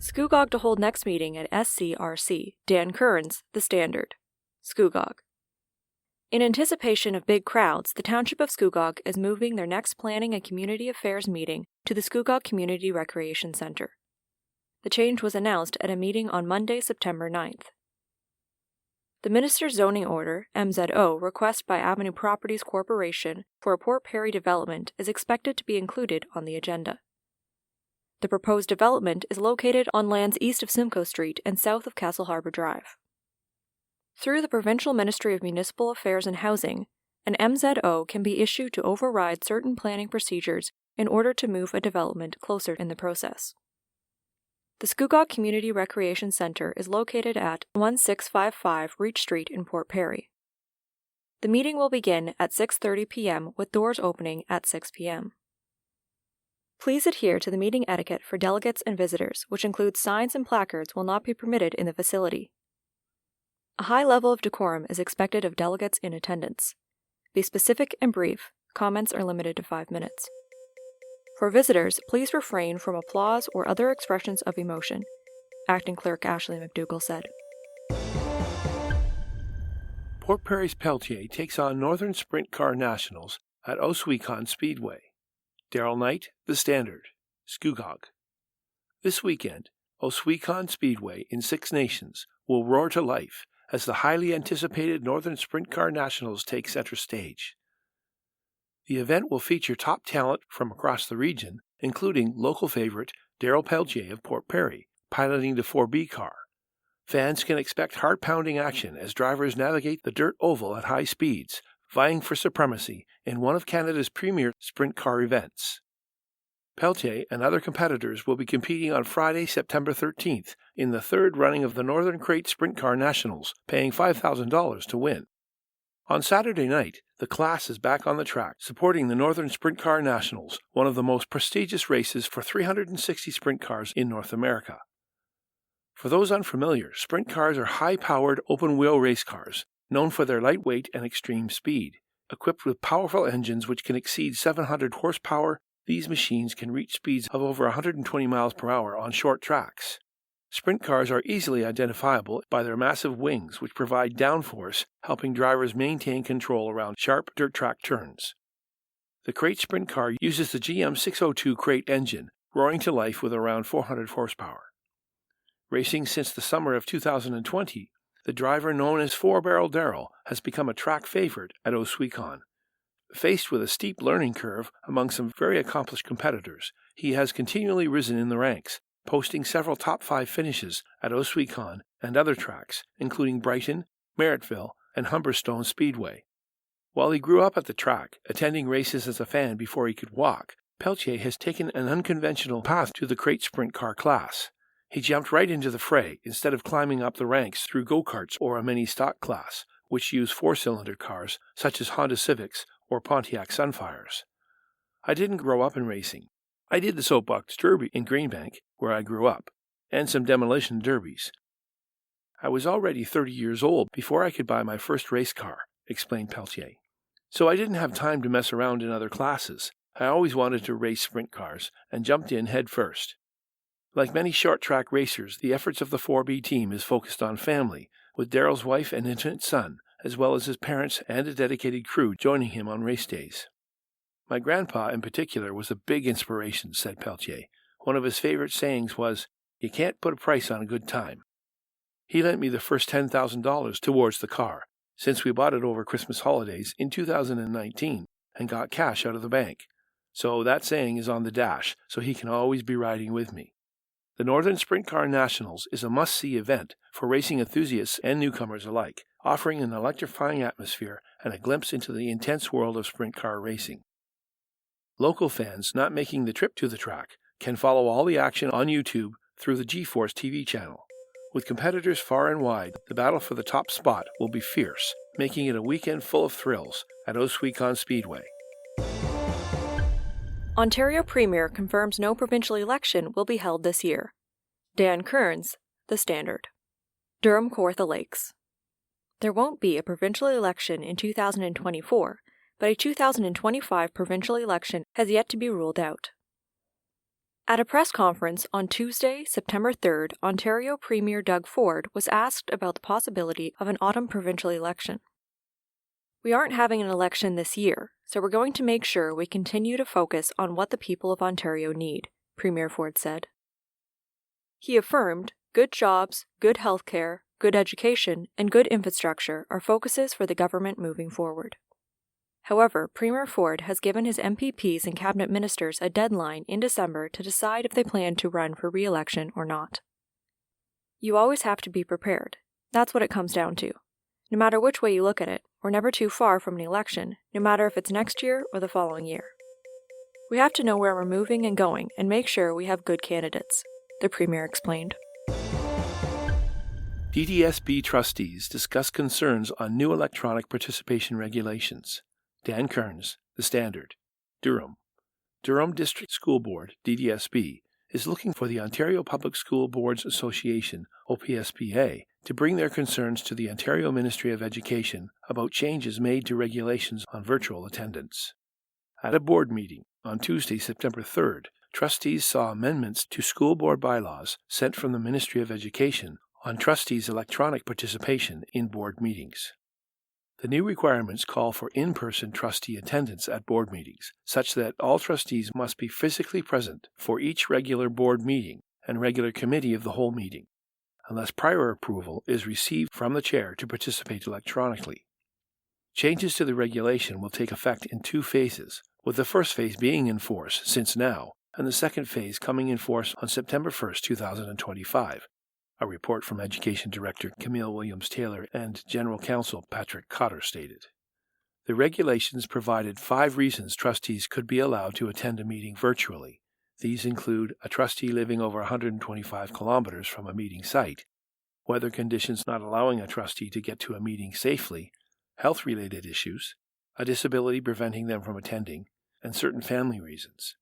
Scugog to hold next meeting at SCRC. Dan Kearns, The Standard. Scugog. In anticipation of big crowds, the Township of Scugog is moving their next Planning and Community Affairs meeting to the Scugog Community Recreation Center. The change was announced at a meeting on Monday, September 9th. The Minister's Zoning Order, MZO, request by Avenue Properties Corporation for a Port Perry development is expected to be included on the agenda. The proposed development is located on lands east of Simcoe Street and south of Castle Harbor Drive. Through the Provincial Ministry of Municipal Affairs and Housing, an MZO can be issued to override certain planning procedures in order to move a development closer in the process. The Scugog Community Recreation Center is located at 1655 Reach Street in Port Perry. The meeting will begin at 6:30 p.m. with doors opening at 6 p.m. Please adhere to the meeting etiquette for delegates and visitors, which includes signs and placards will not be permitted in the facility. A high level of decorum is expected of delegates in attendance. Be specific and brief. Comments are limited to 5 minutes. For visitors, please refrain from applause or other expressions of emotion, Acting Clerk Ashley McDougall said. Port Perry's Peltier takes on Northern Sprint Car Nationals at Oswecon Speedway. Daryl Knight, The Standard. Scugog. This weekend, Oswecon Speedway in Six Nations will roar to life as the highly anticipated Northern Sprint Car Nationals take center stage. The event will feature top talent from across the region, including local favorite Daryl Peltier of Port Perry, piloting the 4B car. Fans can expect heart-pounding action as drivers navigate the dirt oval at high speeds, vying for supremacy in one of Canada's premier sprint car events. Peltier and other competitors will be competing on Friday, September 13th, in the third running of the Northern Crate Sprint Car Nationals, paying $5,000 to win. On Saturday night, the class is back on the track, supporting the Northern Sprint Car Nationals, one of the most prestigious races for 360 sprint cars in North America. For those unfamiliar, sprint cars are high-powered open-wheel race cars, known for their lightweight and extreme speed. Equipped with powerful engines which can exceed 700 horsepower, these machines can reach speeds of over 120 miles per hour on short tracks. Sprint cars are easily identifiable by their massive wings, which provide downforce, helping drivers maintain control around sharp dirt track turns. The Crate Sprint car uses the GM 602 Crate engine, roaring to life with around 400 horsepower. Racing since the summer of 2020, the driver known as Four-Barrel Daryl has become a track favorite at Oswecon. Faced with a steep learning curve among some very accomplished competitors, he has continually risen in the ranks, posting several top 5 finishes at Oswecon and other tracks, including Brighton, Merrittville, and Humberstone Speedway. While he grew up at the track, attending races as a fan before he could walk, Peltier has taken an unconventional path to the Crate Sprint car class. He jumped right into the fray instead of climbing up the ranks through go-karts or a mini-stock class, which use 4-cylinder cars such as Honda Civics or Pontiac Sunfires. I didn't grow up in racing. I did the Soapbox Derby in Greenbank, where I grew up, and some demolition derbies. I was already 30 years old before I could buy my first race car, explained Peltier. So I didn't have time to mess around in other classes. I always wanted to race sprint cars, and jumped in head first. Like many short-track racers, the efforts of the 4B team is focused on family, with Daryl's wife and infant son, as well as his parents and a dedicated crew joining him on race days. My grandpa, in particular, was a big inspiration, said Peltier. One of his favorite sayings was, "You can't put a price on a good time." He lent me the first $10,000 towards the car, since we bought it over Christmas holidays in 2019 and got cash out of the bank. So that saying is on the dash, so he can always be riding with me. The Northern Sprint Car Nationals is a must-see event for racing enthusiasts and newcomers alike, offering an electrifying atmosphere and a glimpse into the intense world of sprint car racing. Local fans not making the trip to the track can follow all the action on YouTube through the G-Force TV channel. With competitors far and wide, the battle for the top spot will be fierce, making it a weekend full of thrills at Oswecon Speedway. Ontario Premier confirms no provincial election will be held this year. Dan Kearns, The Standard. Durham-Kawartha Lakes. There won't be a provincial election in 2024, but a 2025 provincial election has yet to be ruled out. At a press conference on Tuesday, September 3rd, Ontario Premier Doug Ford was asked about the possibility of an autumn provincial election. "We aren't having an election this year, so we're going to make sure we continue to focus on what the people of Ontario need," Premier Ford said. He affirmed, "Good jobs, good health care, good education, and good infrastructure are focuses for the government moving forward." However, Premier Ford has given his MPPs and cabinet ministers a deadline in December to decide if they plan to run for re-election or not. "You always have to be prepared. That's what it comes down to. No matter which way you look at it, we're never too far from an election, no matter if it's next year or the following year. We have to know where we're moving and going and make sure we have good candidates," the Premier explained. DDSB trustees discuss concerns on new electronic participation regulations. Dan Kearns, The Standard, Durham. Durham District School Board, DDSB, is looking for the Ontario Public School Boards Association, OPSBA, to bring their concerns to the Ontario Ministry of Education about changes made to regulations on virtual attendance. At a board meeting on Tuesday, September 3rd, trustees saw amendments to school board bylaws sent from the Ministry of Education on trustees' electronic participation in board meetings. The new requirements call for in-person trustee attendance at board meetings, such that all trustees must be physically present for each regular board meeting and regular committee of the whole meeting, unless prior approval is received from the chair to participate electronically. Changes to the regulation will take effect in 2 phases, with the first phase being in force since now, and the second phase coming in force on September 1st, 2025. A report from Education Director Camille Williams-Taylor and General Counsel Patrick Cotter stated. The regulations provided 5 reasons trustees could be allowed to attend a meeting virtually. These include a trustee living over 125 kilometers from a meeting site, weather conditions not allowing a trustee to get to a meeting safely, health-related issues, a disability preventing them from attending, and certain family reasons.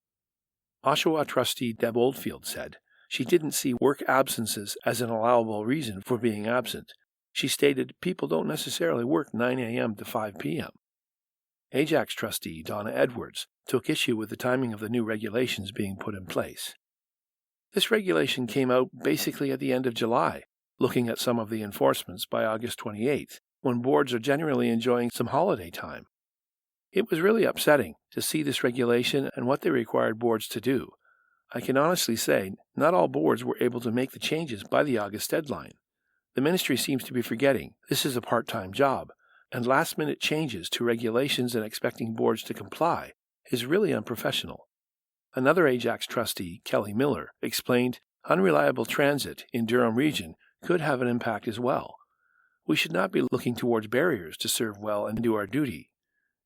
Oshawa trustee Deb Oldfield said she didn't see work absences as an allowable reason for being absent. She stated people don't necessarily work 9 a.m. to 5 p.m. Ajax trustee Donna Edwards took issue with the timing of the new regulations being put in place. This regulation came out basically at the end of July, looking at some of the enforcements by August 28th, when boards are generally enjoying some holiday time. It was really upsetting to see this regulation and what they required boards to do. I can honestly say not all boards were able to make the changes by the August deadline. The ministry seems to be forgetting this is a part-time job, and last-minute changes to regulations and expecting boards to comply is really unprofessional. Another Ajax trustee, Kelly Miller, explained unreliable transit in Durham region could have an impact as well. We should not be looking towards barriers to serve well and do our duty.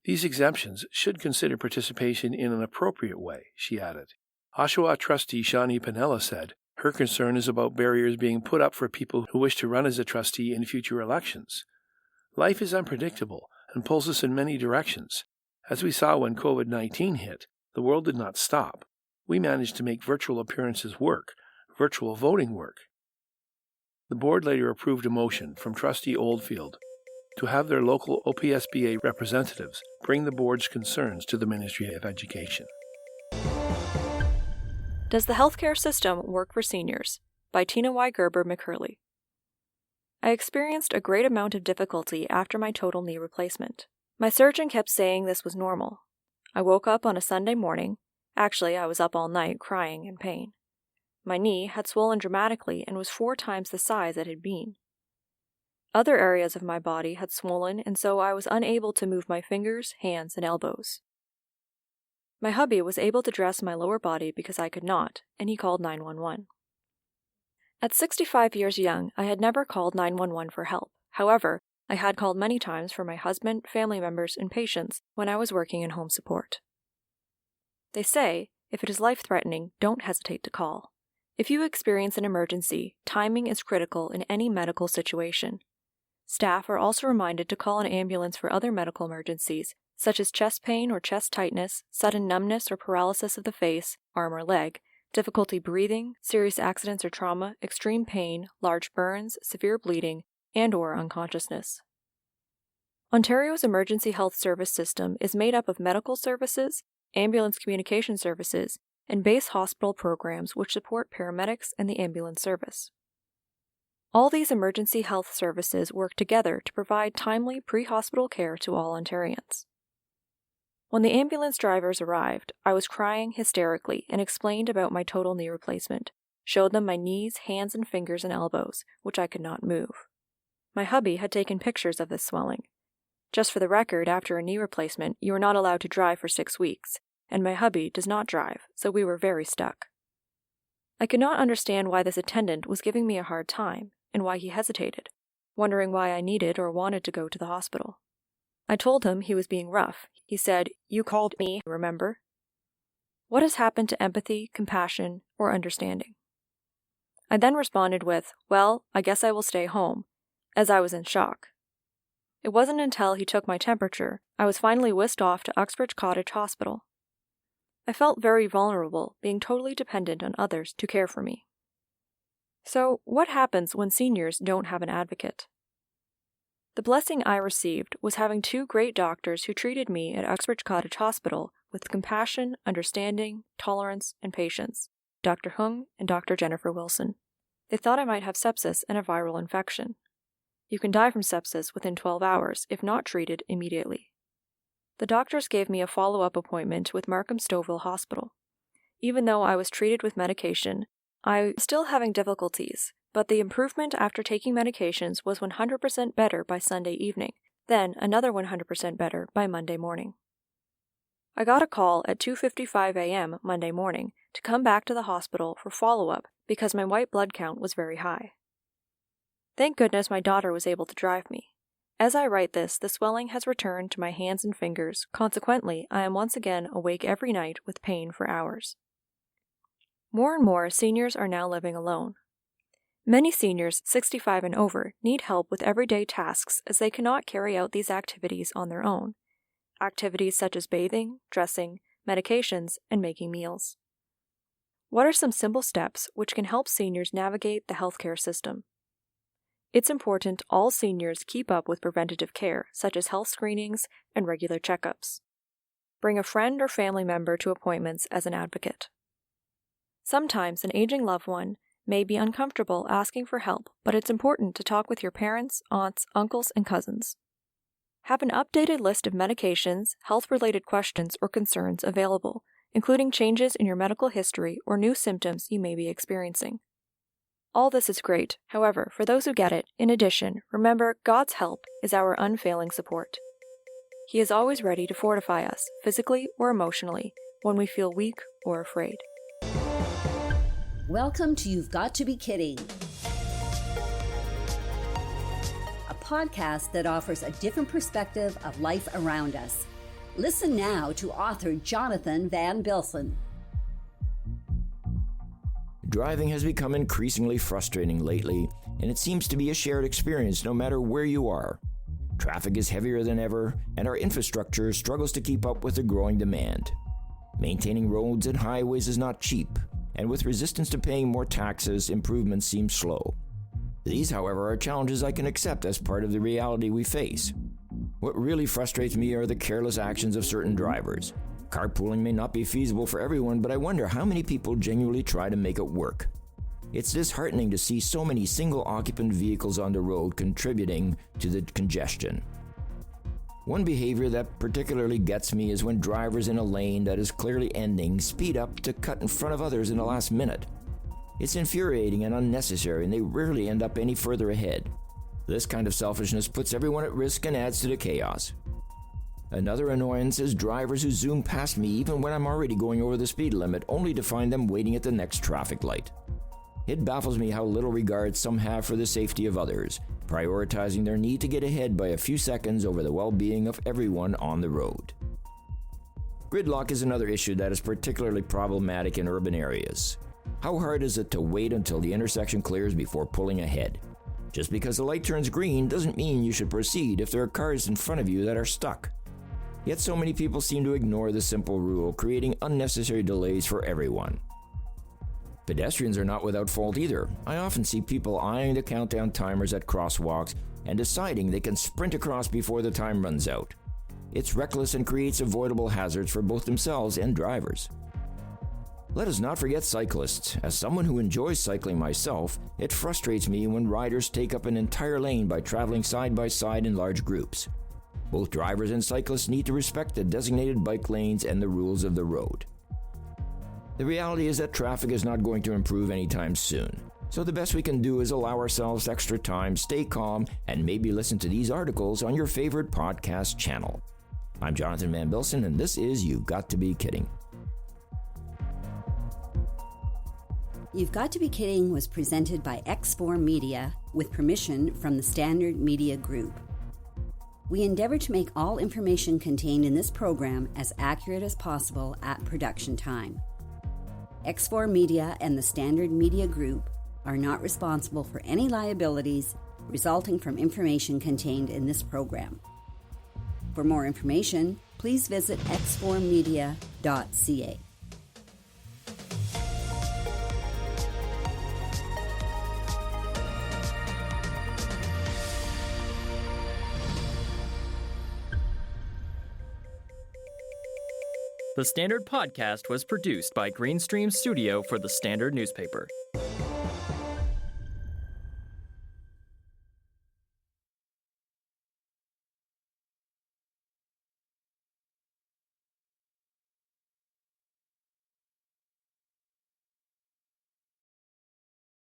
These exemptions should consider participation in an appropriate way, she added. Oshawa trustee Shawnee Pinella said her concern is about barriers being put up for people who wish to run as a trustee in future elections. Life is unpredictable and pulls us in many directions. As we saw when COVID-19 hit, the world did not stop. We managed to make virtual appearances work, virtual voting work. The board later approved a motion from trustee Oldfield to have their local OPSBA representatives bring the board's concerns to the Ministry of Education. Does the healthcare system work for seniors? By Tina Y. Gerber-McCurley. I experienced a great amount of difficulty after my total knee replacement. My surgeon kept saying this was normal. I woke up on a Sunday morning. Actually, I was up all night crying in pain. My knee had swollen dramatically and was 4 times the size it had been. Other areas of my body had swollen, and so I was unable to move my fingers, hands, and elbows. My hubby was able to dress my lower body because I could not, and he called 911. At 65 years young, I had never called 911 for help. However, I had called many times for my husband, family members, and patients when I was working in home support. They say, if it is life-threatening, don't hesitate to call. If you experience an emergency, timing is critical in any medical situation. Staff are also reminded to call an ambulance for other medical emergencies, such as chest pain or chest tightness, sudden numbness or paralysis of the face, arm or leg, difficulty breathing, serious accidents or trauma, extreme pain, large burns, severe bleeding, and/or unconsciousness. Ontario's emergency health service system is made up of medical services, ambulance communication services, and base hospital programs which support paramedics and the ambulance service. All these emergency health services work together to provide timely pre-hospital care to all Ontarians. When the ambulance drivers arrived, I was crying hysterically and explained about my total knee replacement, showed them my knees, hands, and fingers and elbows, which I could not move. My hubby had taken pictures of this swelling. Just for the record, after a knee replacement, you are not allowed to drive for 6 weeks, and my hubby does not drive, so we were very stuck. I could not understand why this attendant was giving me a hard time, and why he hesitated, wondering why I needed or wanted to go to the hospital. I told him he was being rough. He said, "You called me, remember?" What has happened to empathy, compassion, or understanding? I then responded with, "Well, I guess I will stay home," as I was in shock. It wasn't until he took my temperature I was finally whisked off to Uxbridge Cottage Hospital. I felt very vulnerable, being totally dependent on others to care for me. So, what happens when seniors don't have an advocate? The blessing I received was having 2 great doctors who treated me at Uxbridge Cottage Hospital with compassion, understanding, tolerance, and patience, Dr. Hung and Dr. Jennifer Wilson. They thought I might have sepsis and a viral infection. You can die from sepsis within 12 hours if not treated immediately. The doctors gave me a follow-up appointment with Markham Stouffville Hospital. Even though I was treated with medication, I was still having difficulties, but the improvement after taking medications was 100% better by Sunday evening, then another 100% better by Monday morning. I got a call at 2:55 a.m. Monday morning to come back to the hospital for follow-up because my white blood count was very high. Thank goodness my daughter was able to drive me. As I write this, the swelling has returned to my hands and fingers. Consequently, I am once again awake every night with pain for hours. More and more seniors are now living alone. Many seniors 65 and over need help with everyday tasks as they cannot carry out these activities on their own. Activities such as bathing, dressing, medications, and making meals. What are some simple steps which can help seniors navigate the healthcare system? It's important all seniors keep up with preventative care, such as health screenings and regular checkups. Bring a friend or family member to appointments as an advocate. Sometimes an aging loved one may be uncomfortable asking for help, but it's important to talk with your parents, aunts, uncles, and cousins. Have an updated list of medications, health-related questions, or concerns available, including changes in your medical history or new symptoms you may be experiencing. All this is great. However, for those who get it, in addition, remember God's help is our unfailing support. He is always ready to fortify us, physically or emotionally, when we feel weak or afraid. Welcome to You've Got to Be Kidding, a podcast that offers a different perspective of life around us. Listen now to author Jonathan van Bilsen. Driving has become increasingly frustrating lately, and it seems to be a shared experience no matter where you are. Traffic is heavier than ever, and our infrastructure struggles to keep up with the growing demand. Maintaining roads and highways is not cheap, and with resistance to paying more taxes, improvements seem slow. These, however, are challenges I can accept as part of the reality we face. What really frustrates me are the careless actions of certain drivers. Carpooling may not be feasible for everyone, but I wonder how many people genuinely try to make it work. It's disheartening to see so many single-occupant vehicles on the road contributing to the congestion. One behavior that particularly gets me is when drivers in a lane that is clearly ending speed up to cut in front of others in the last minute. It's infuriating and unnecessary, and they rarely end up any further ahead. This kind of selfishness puts everyone at risk and adds to the chaos. Another annoyance is drivers who zoom past me even when I'm already going over the speed limit, only to find them waiting at the next traffic light. It baffles me how little regard some have for the safety of others, prioritizing their need to get ahead by a few seconds over the well-being of everyone on the road. Gridlock is another issue that is particularly problematic in urban areas. How hard is it to wait until the intersection clears before pulling ahead? Just because the light turns green doesn't mean you should proceed if there are cars in front of you that are stuck. Yet so many people seem to ignore the simple rule, creating unnecessary delays for everyone. Pedestrians are not without fault either. I often see people eyeing the countdown timers at crosswalks and deciding they can sprint across before the time runs out. It's reckless and creates avoidable hazards for both themselves and drivers. Let us not forget cyclists. As someone who enjoys cycling myself, it frustrates me when riders take up an entire lane by traveling side by side in large groups. Both drivers and cyclists need to respect the designated bike lanes and the rules of the road. The reality is that traffic is not going to improve anytime soon. So the best we can do is allow ourselves extra time, stay calm, and maybe listen to these articles on your favorite podcast channel. I'm Jonathan van Bilsen, and this is You've Got to Be Kidding. You've Got to Be Kidding was presented by X4 Media with permission from the Standard Media Group. We endeavor to make all information contained in this program as accurate as possible at production time. X4 Media and the Standard Media Group are not responsible for any liabilities resulting from information contained in this program. For more information, please visit x4media.ca. The Standard Podcast was produced by Greenstream Studio for the Standard newspaper.